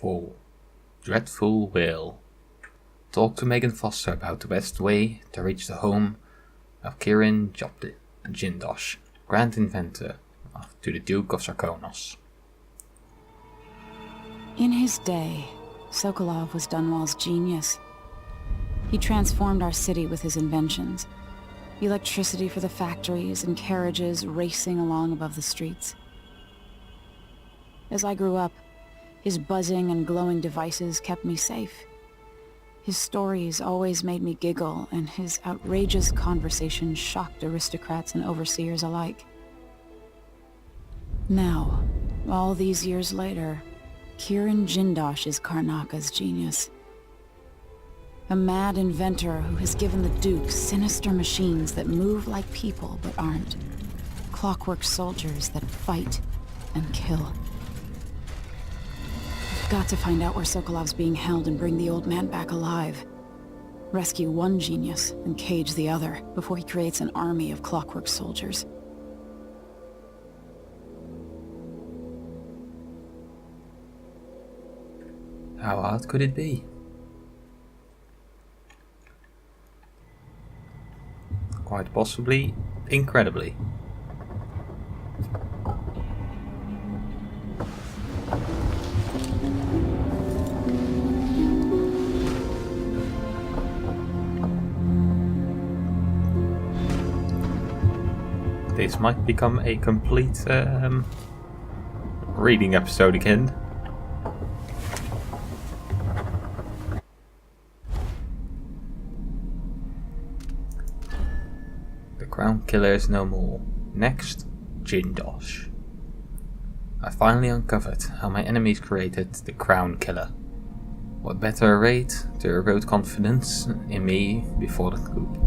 4. Dreadful Will. Talk to Megan Foster about the best way to reach the home of Kirin Jindosh, Grand Inventor to the Duke of Sarkonos. In his day, Sokolov was Dunwall's genius. He transformed our city with his inventions. Electricity for the factories and carriages racing along above the streets. As I grew up, his buzzing and glowing devices kept me safe. His stories always made me giggle, and his outrageous conversations shocked aristocrats and overseers alike. Now, all these years later, Kirin Jindosh is Karnaka's genius. A mad inventor who has given the Duke sinister machines that move like people but aren't. Clockwork soldiers that fight and kill. I've got to find out where Sokolov's being held and bring the old man back alive. Rescue one genius and cage the other before he creates an army of clockwork soldiers. How hard could it be? Quite possibly, incredibly. This might become a complete reading episode again. The Crown Killer is no more. Next, Jindosh. I finally uncovered how my enemies created the Crown Killer. What better way to erode confidence in me before the coup?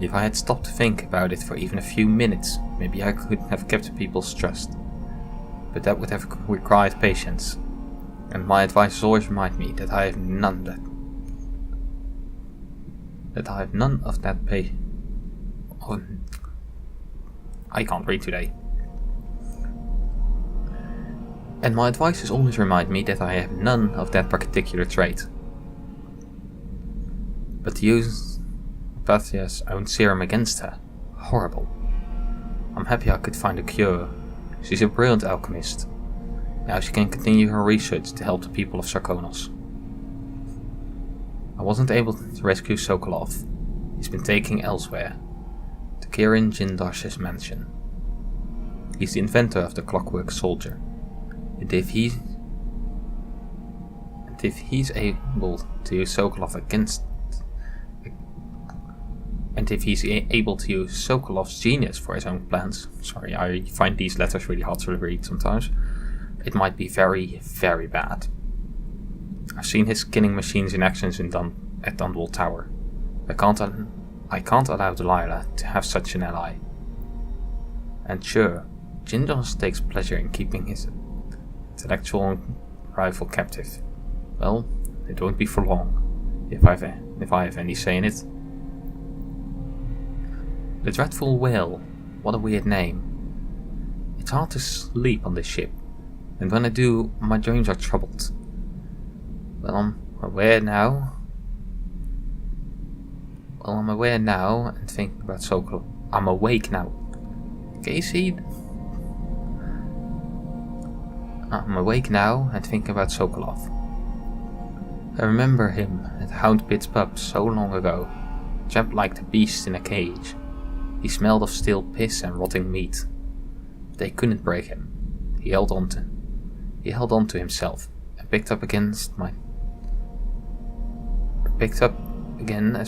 If I had stopped to think about it for even a few minutes, maybe I could have kept people's trust. But that would have required patience, and my advice always remind me that I have none of that patience. I can't read today. And my advices always remind me that I have none of that particular trait. But to use Pathia's own serum against her, horrible. I'm happy I could find a cure. She's a brilliant alchemist. Now she can continue her research to help the people of Sarkonos. I wasn't able to rescue Sokolov. He's been taken elsewhere, to Kirin Jindosh's mansion. He's the inventor of the clockwork soldier. And if he's able to use Sokolov And if he's able to use Sokolov's genius for his own plans, sorry, I find these letters really hard to read sometimes, it might be very, very bad. I've seen his skinning machines in action at Dunwall Tower. I can't allow Delilah to have such an ally. And sure, Jindosh takes pleasure in keeping his intellectual rival captive. Well, it won't be for long, if I have any say in it. The Dreadful Will, what a weird name. It's hard to sleep on this ship, and when I do, my dreams are troubled. Well, I'm aware now and thinking about Sokolov. I'm awake now. Casey? I'm awake now and thinking about Sokolov. I remember him at Houndpit's pub so long ago, trapped like a beast in a cage. He smelled of stale piss and rotting meat. They couldn't break him. He held on to himself and picked up again as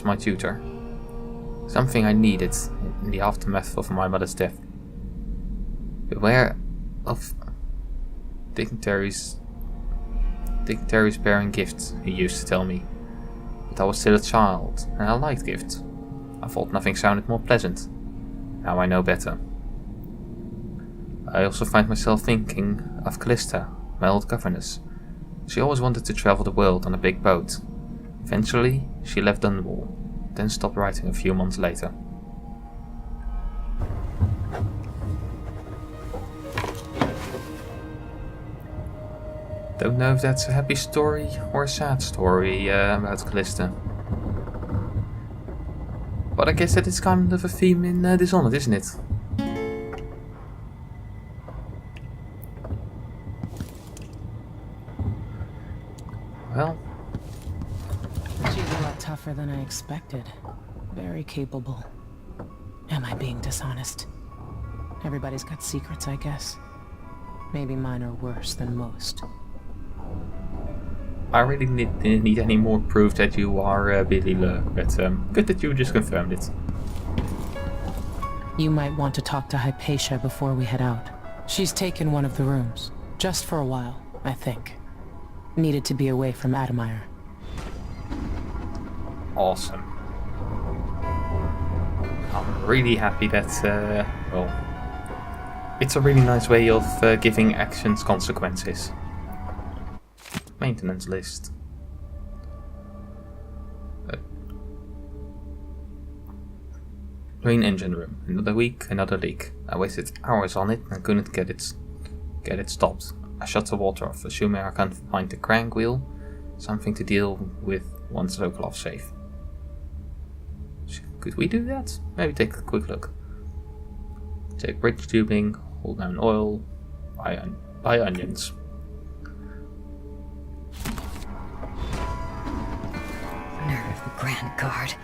my tutor. Something I needed in the aftermath of my mother's death. Beware of dignitaries bearing gifts, he used to tell me. But I was still a child, and I liked gifts. I thought nothing sounded more pleasant. Now I know better. I also find myself thinking of Callista, my old governess. She always wanted to travel the world on a big boat. Eventually, she left Dunwall, then stopped writing a few months later. Don't know if that's a happy story or a sad story about Callista. But I guess that is kind of a theme in Dishonored, isn't it? Well, she's a lot tougher than I expected. Very capable. Am I being dishonest? Everybody's got secrets, I guess. Maybe mine are worse than most. I really didn't need any more proof that you are Billy Lur, but good that you just confirmed it. You might want to talk to Hypatia before we head out. She's taken one of the rooms. Just for a while, I think. Needed to be away from Admire. Awesome. I'm really happy that, well, it's a really nice way of giving actions consequences. Maintenance list. Main engine room. Another week, another leak. I wasted hours on it and couldn't get it stopped. I shut the water off, assuming I can't find the crank wheel. Something to deal with once Sokolov safe. Could we do that? Maybe take a quick look. Take bridge tubing, hold down oil, buy onions. Nerve of the Grand Guard,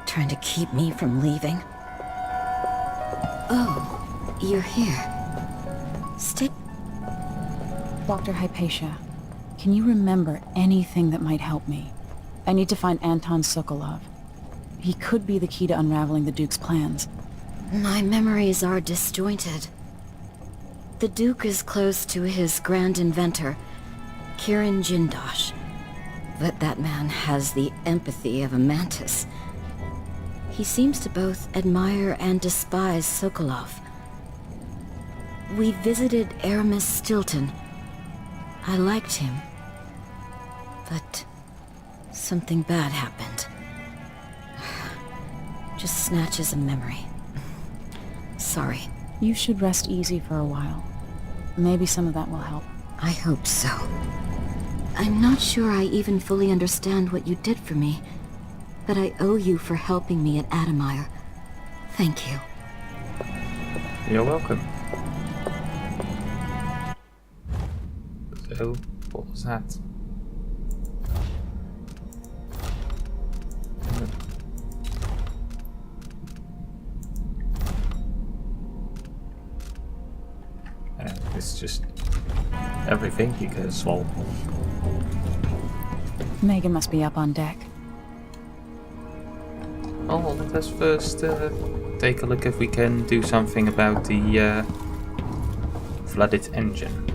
trying to keep me from leaving. Oh, you're here. Stay. Dr. Hypatia, can you remember anything that might help me? I need to find Anton Sokolov. He could be the key to unraveling the Duke's plans. My memories are disjointed. The Duke is close to his grand inventor, Kirin Jindosh. But that man has the empathy of a mantis. He seems to both admire and despise Sokolov. We visited Aramis Stilton. I liked him. But something bad happened. Just snatches of memory. Sorry. You should rest easy for a while. Maybe some of that will help. I hope so. I'm not sure I even fully understand what you did for me, but I owe you for helping me at Admire. Thank you. You're welcome. So, what was that? It's just everything because, well... Megan must be up on deck. Oh, well, let us first take a look if we can do something about the flooded engine.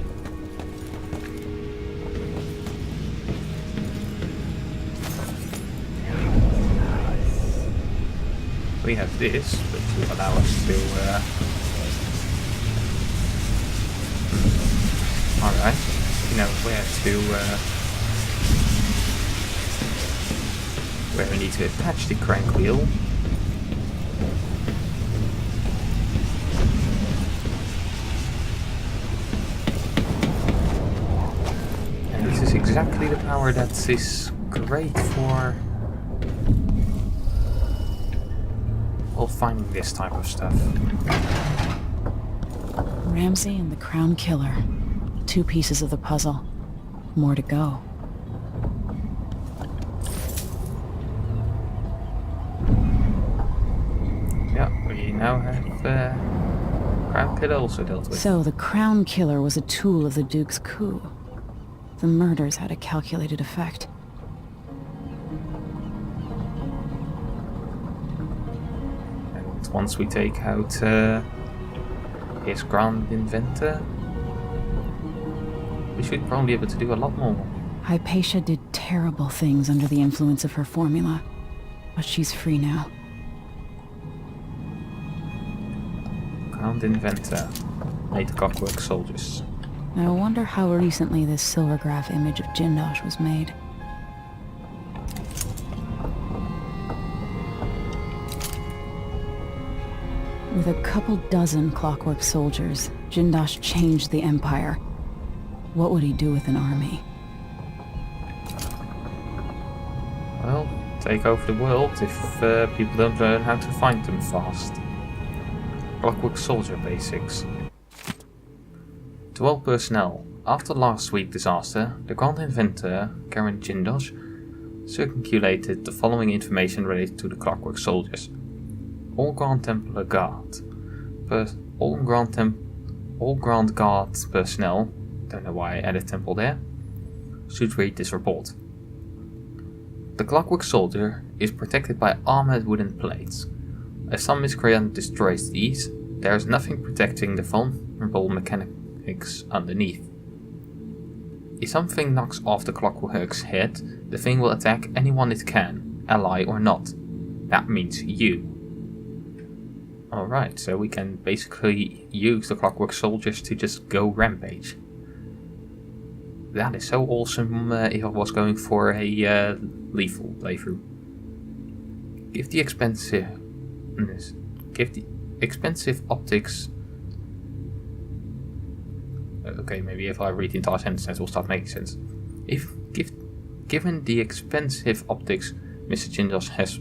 We have this, which will allow us to... Alright, you know where we need to attach the crank wheel. And this is exactly the power that is great for, well, finding this type of stuff. Ramsey and the Crown Killer. 2 pieces of the puzzle. More to go. Yeah, we now have Crown Killer also dealt with. So the Crown Killer was a tool of the Duke's coup. The murders had a calculated effect. And once we take out his Grand Inventor, we should probably be able to do a lot more. Hypatia did terrible things under the influence of her formula, but she's free now. Grand Inventor. Made clockwork soldiers. I wonder how recently this silvergraph image of Jindosh was made. With a couple dozen clockwork soldiers, Jindosh changed the Empire. What would he do with an army? Well, take over the world if people don't learn how to find them fast. Clockwork Soldier basics. To all personnel, after last week's disaster, the Grand Inventor, Karen Jindosh, circulated the following information related to the Clockwork Soldiers. All Grand Templar Guard, all Grand Guard personnel, don't know why I added Temple there, should read this report. The Clockwork Soldier is protected by armored wooden plates. If some miscreant destroys these, there is nothing protecting the vulnerable mechanics underneath. If something knocks off the Clockwork's head, the thing will attack anyone it can, ally or not. That means you. Alright, so we can basically use the Clockwork Soldiers to just go rampage. That is so awesome if I was going for a lethal playthrough. Give the expensive optics. Okay, maybe if I read the entire sentence, it will start making sense. Given the expensive optics Mr. Jindos has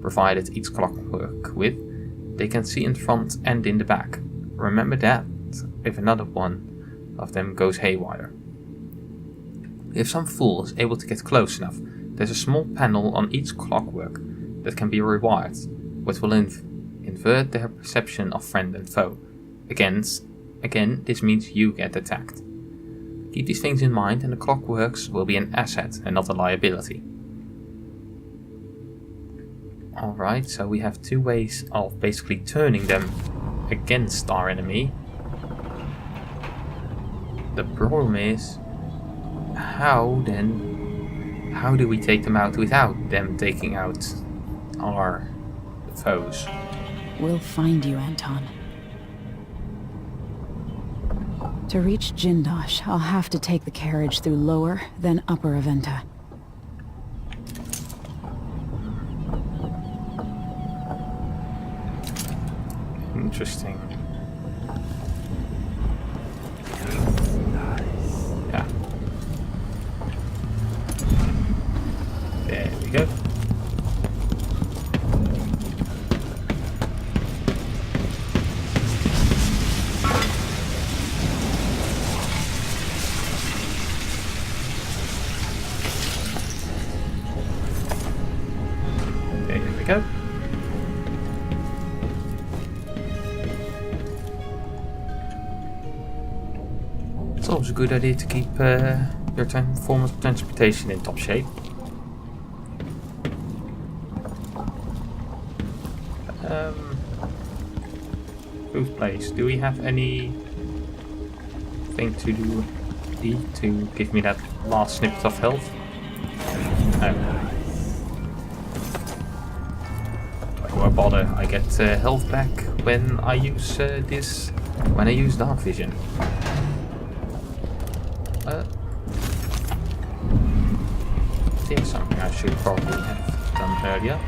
provided each clockwork with, they can see in front and in the back. Remember that if another one of them goes haywire. If some fool is able to get close enough, there's a small panel on each clockwork that can be rewired, which will invert their perception of friend and foe. Again, this means you get attacked. Keep these things in mind and the clockworks will be an asset and not a liability. Alright, so we have two ways of basically turning them against our enemy. The problem is, how do we take them out without them taking out our foes? We'll find you, Anton. To reach Jindosh, I'll have to take the carriage through Lower, then Upper Aventa. Interesting. Yeah. There we go. There we go. It's always a good idea to keep your form of transportation in top shape. Food place. Do we have any thing to do to give me that last snippet of health? No. Why bother? I get health back when I use when I use dark vision. There's something I should probably have done earlier.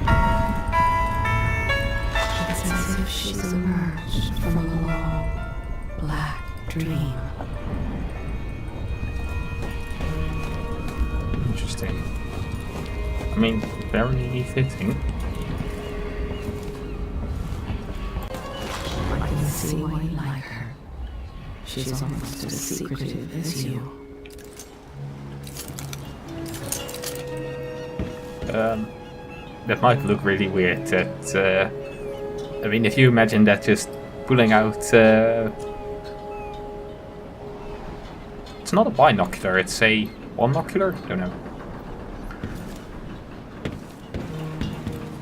It's as if she's emerged from a long, black dream. Interesting. I mean, very fitting. I can see why you like her. She's almost as secretive as you. That might look really weird. That I mean, if you imagine that just pulling out, it's not a binocular; it's a monocular. I don't know.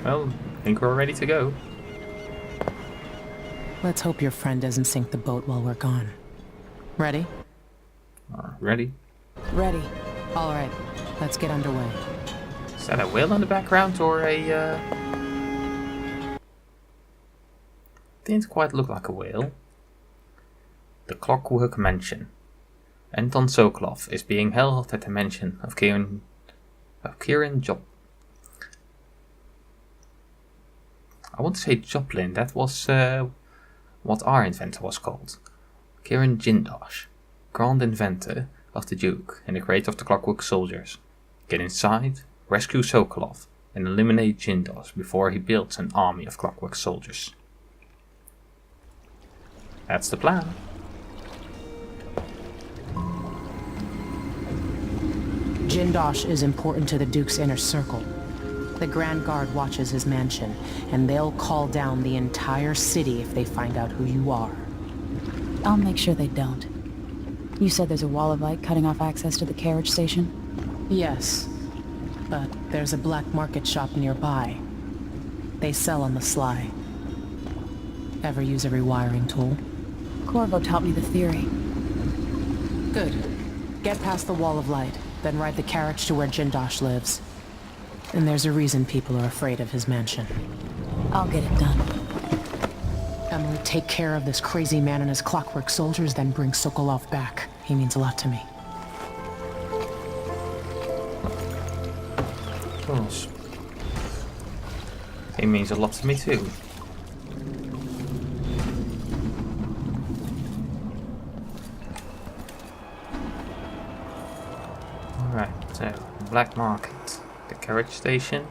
Well, I think we're ready to go. Let's hope your friend doesn't sink the boat while we're gone. Ready? Ready? Ready. All right, let's get underway. Is that a whale in the background or a? Didn't quite look like a whale. The Clockwork Mansion. Anton Sokolov is being held at the mansion of Kieran Job. I want to say Joplin. That was what our inventor was called. Kieran Jindosh, Grand Inventor of the Duke in the crate of the Clockwork Soldiers. Get inside, rescue Sokolov, and eliminate Jindos before he builds an army of Clockwork Soldiers. That's the plan. Jindosh is important to the Duke's inner circle. The Grand Guard watches his mansion, and they'll call down the entire city if they find out who you are. I'll make sure they don't. You said there's a wall of light cutting off access to the carriage station? Yes, but there's a black market shop nearby. They sell on the sly. Ever use a rewiring tool? Corvo taught me the theory. Good. Get past the wall of light, then ride the carriage to where Jindosh lives. And there's a reason people are afraid of his mansion. I'll get it done. Emily, take care of this crazy man and his Clockwork Soldiers, then bring Sokolov back. He means a lot to me. Of course. He means a lot to me too. Alright, so Black Market, the carriage station.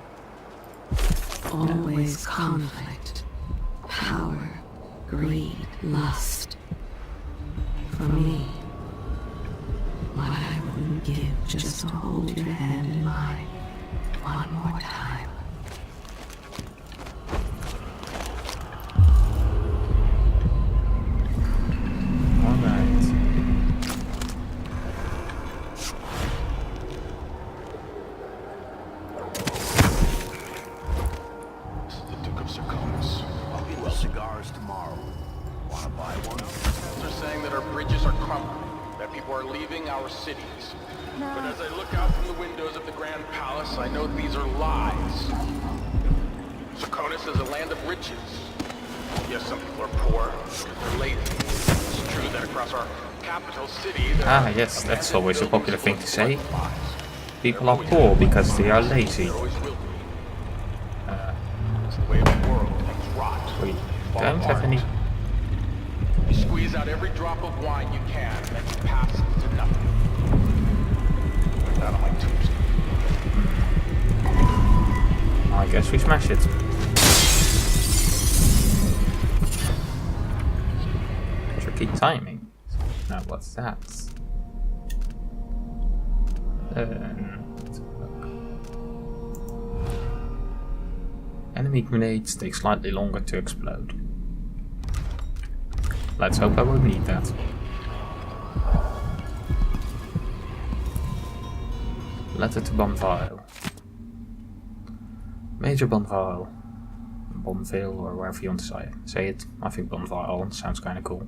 Always conflict, power, greed, lust. For me, what I wouldn't give just to hold your hand in mine one more time. Alright. The Duke of Sarkonis. I'll be well cigars tomorrow. Wanna buy one? They're saying that our bridges are crumbling, that people are leaving our cities. But as I look out from the windows of the Grand Palace, I know these are lies. Sarkonis is a land of riches. Yes, some people are poor, they're lazy. It's true that across our capital city, there are Yes, that's always a abandoned popular thing to say. buildings full of lies. People are poor because they are lazy. There always will be. It's the way of the world. Things rot. We fall don't have apart. any. You squeeze out every drop of wine you can, and then you pass it to nothing. Like that on my tombstone. I guess we smash it. Tricky timing. Now what's that? Let's have a look. Enemy grenades take slightly longer to explode. Let's hope I won't need that. Letter to Bonville. Major Bonville. Bonville, or wherever you want to say it. I think Bonville sounds kinda cool.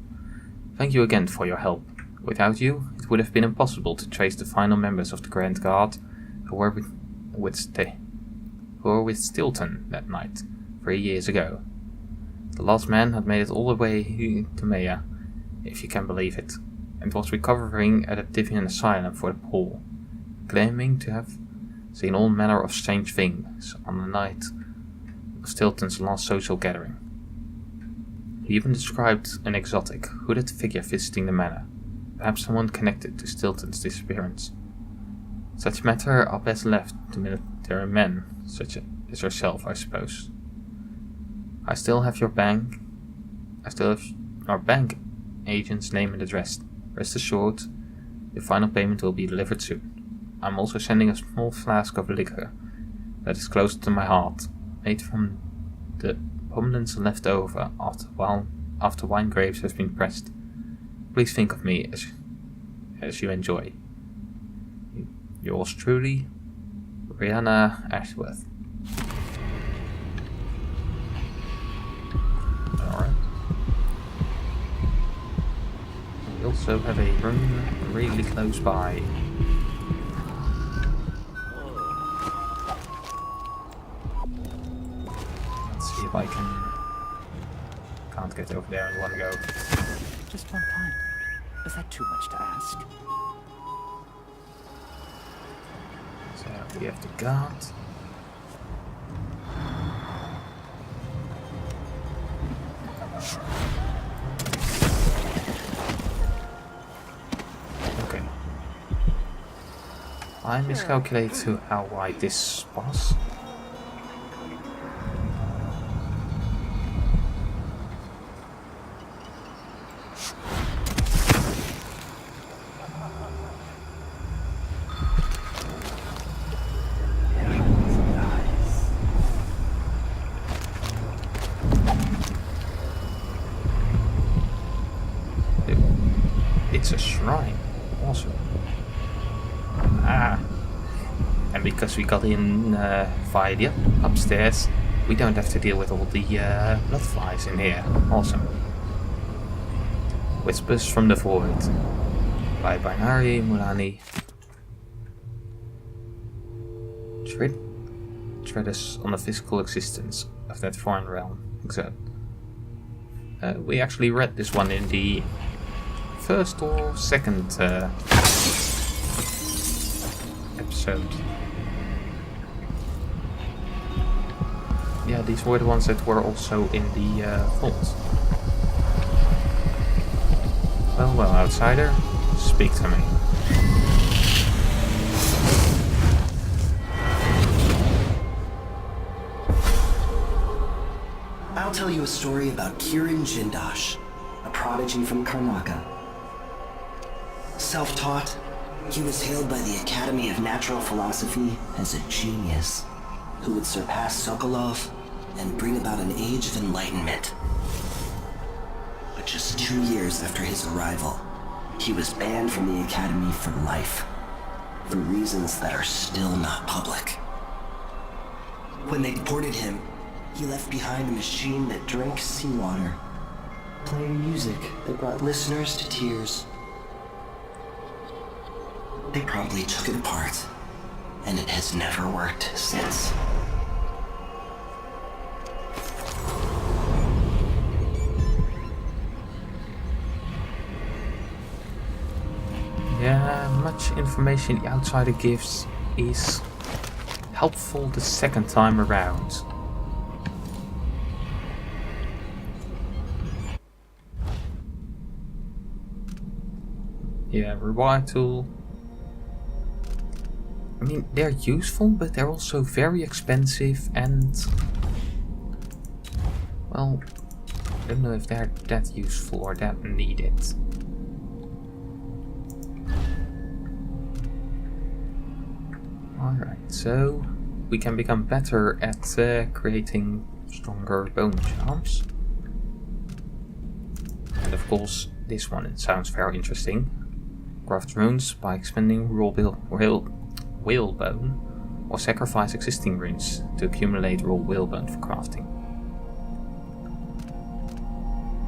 Thank you again for your help. Without you, it would have been impossible to trace the final members of the Grand Guard who were with Stilton that night, 3 years ago. The last man had made it all the way to Maya, if you can believe it, and was recovering at a Divian asylum for the poor, claiming to have seen all manner of strange things on the night of Stilton's last social gathering. He even described an exotic, hooded figure visiting the manor, perhaps someone connected to Stilton's disappearance. Such matter are best left to military men, such as yourself, I suppose. I still have our bank agent's name and address. Rest assured, the final payment will be delivered soon. I'm also sending a small flask of liquor that is close to my heart, made from the pommelins left over after wine grapes has been pressed. Please think of me as you enjoy. Yours truly, Rihanna Ashworth. Alright. We also have a room really close by. Let's see if I can't get over there in one go. Just one time. Is that too much to ask? So we have the guard. Okay. I miscalculated to how wide this was. It's a shrine. Awesome. And because we got in via the upstairs, we don't have to deal with all the blood flies in here. Awesome. Whispers from the Void by Binary Mulani. Tread us on the physical existence of that foreign realm. Except we actually read this one in the first or second episode. Yeah, these were the ones that were also in the vault. Well, outsider, speak to me. I'll tell you a story about Kirin Jindosh, a prodigy from Karnaca. Self-taught, he was hailed by the Academy of Natural Philosophy as a genius who would surpass Sokolov and bring about an age of enlightenment. But just 2 years after his arrival, he was banned from the Academy for life, for reasons that are still not public. When they deported him, he left behind a machine that drank seawater, playing music that brought listeners to tears. They promptly took it apart, and it has never worked since. Yeah, much information the outsider gives is helpful the second time around. Yeah, rewire tool. I mean, they're useful, but they're also very expensive and... well, I don't know if they're that useful or that needed. Alright, so we can become better at creating stronger bone charms. And of course, this one, it sounds very interesting. Craft runes by expanding whalebone, or sacrifice existing runes to accumulate raw whalebone for crafting.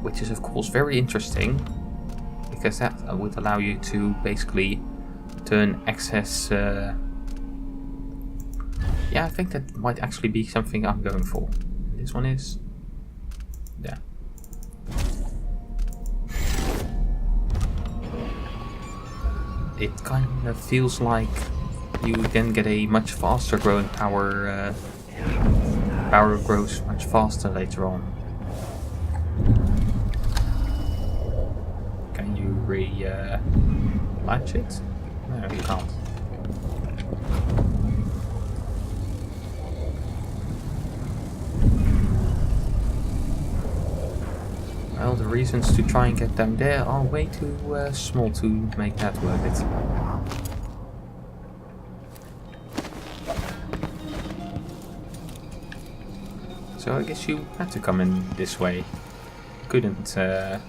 Which is of course very interesting, because that would allow you to basically turn excess... yeah, I think that might actually be something I'm going for. This one is... yeah. It kind of feels like you then get a much faster growing power. Power grows much faster later on. Can you latch it? No, you can't. Well, the reasons to try and get them there are way too small to make that worth it. So I guess you had to come in this way. Couldn't go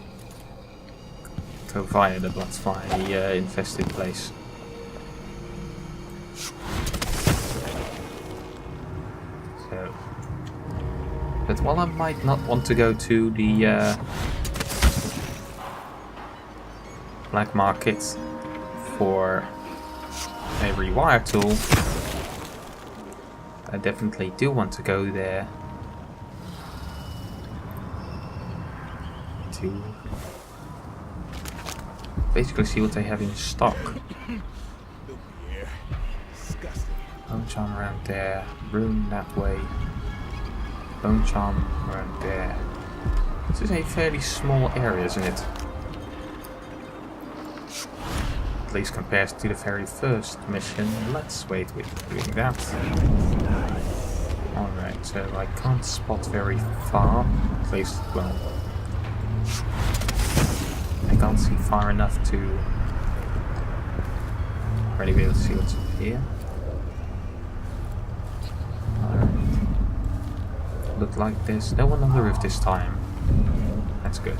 via the bloodfly infested place. So, but while I might not want to go to the black market for a rewire tool, I definitely do want to go there to basically see what they have in stock. Bone charm around there, rune that way, bone charm around there. This is a fairly small area, isn't it? At least compared to the very first mission. Let's wait with doing that. Alright, so I can't spot very far. At least, well, I can't see far enough to really be able to see what's here. Look like there's no one on the roof this time. That's good.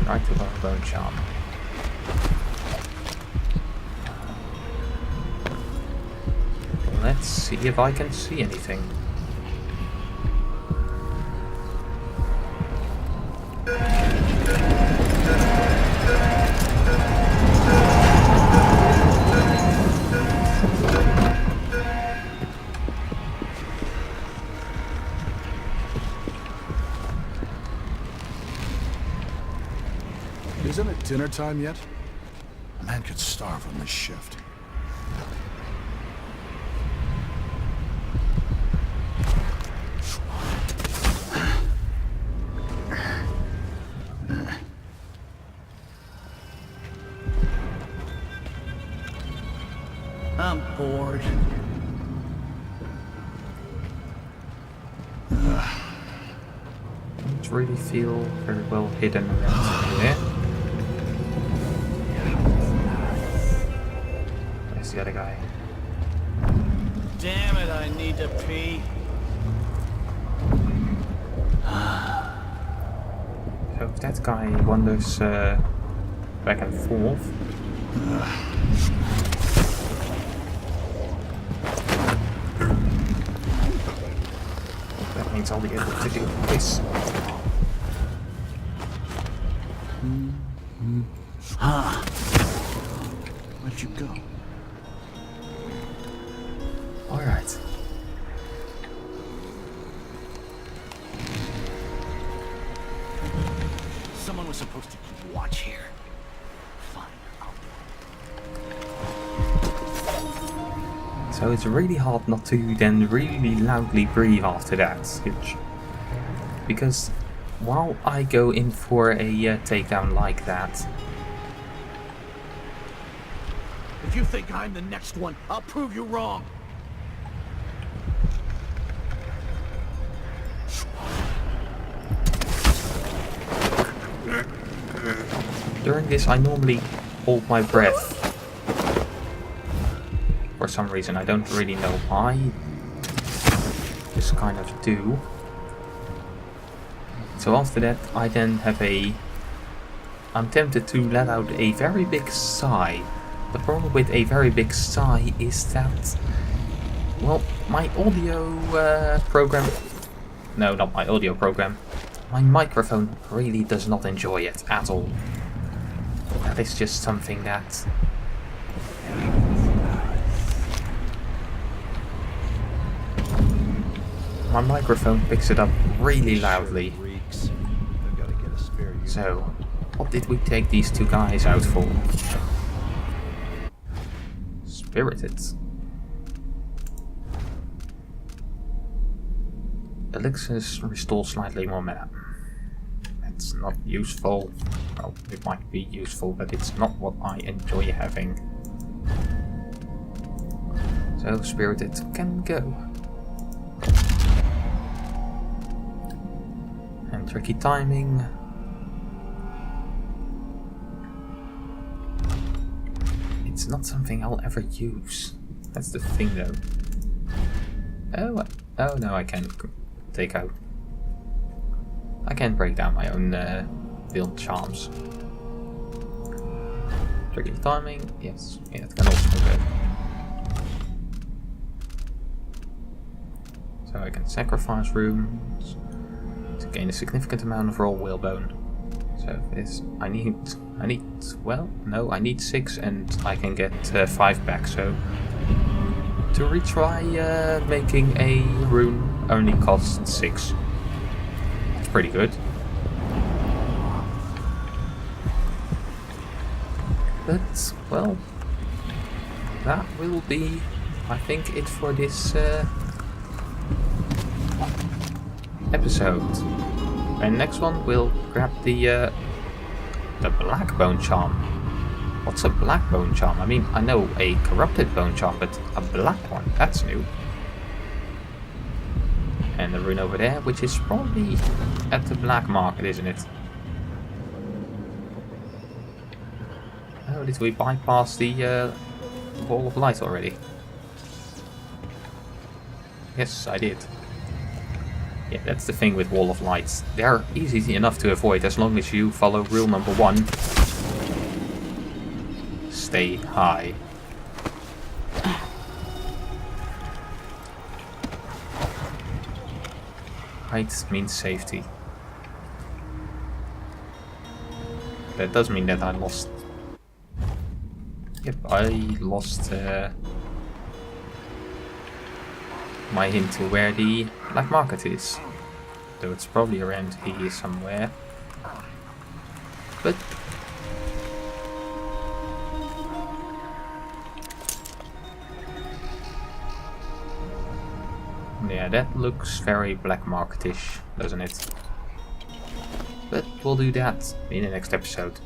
Right to our bone charm. Let's see if I can see anything. Isn't it dinner time yet? A man could starve on this shift. I'm bored. Don't really feel very well hidden around here. Where's the other guy? Damn it, I need to pee. So if that guy wanders back and forth. That means I'll be able to do this. Where'd you go? Alright. Someone was supposed to keep watch here. Fine, So it's really hard not to then really loudly breathe after that. Because while I go in for a takedown like that, If you think I'm the next one, I'll prove you wrong. during this I normally hold my breath. For some reason, I don't really know why. Just kind of do. So after that, I then have I'm tempted to let out a very big sigh. The problem with a very big sigh is that, well, my audio program... No, not my audio program. My microphone really does not enjoy it at all. That is just something that... My microphone picks it up really loudly. So, what did we take these two guys out for? Spirited. Elixirs restore slightly more mana. That's not useful. Well, it might be useful, but it's not what I enjoy having. So, Spirited can go. And tricky timing. It's not something I'll ever use. That's the thing, though. Oh no, I can take out. I can break down my own build charms. Tricky timing, yes, yeah, it can also go. So I can sacrifice runes to gain a significant amount of raw whalebone. So this, I need, well, no, I need 6 and I can get 5 back, so to retry making a rune only costs 6. That's pretty good. But, well, that will be, I think, it for this episode. And next one we'll grab the The black bone charm. What's a black bone charm? I mean, I know a corrupted bone charm, but a black one, that's new. And the rune over there, which is probably at the black market, isn't it? Oh, did we bypass the wall of light already? Yes, I did. Yeah, that's the thing with wall of lights. They're easy enough to avoid as long as you follow rule number 1. Stay high. Height means safety. That does mean that I lost... Yep, I lost my hint to where the black market is. Though it's probably around here somewhere. But... yeah, that looks very black marketish, doesn't it? But we'll do that in the next episode.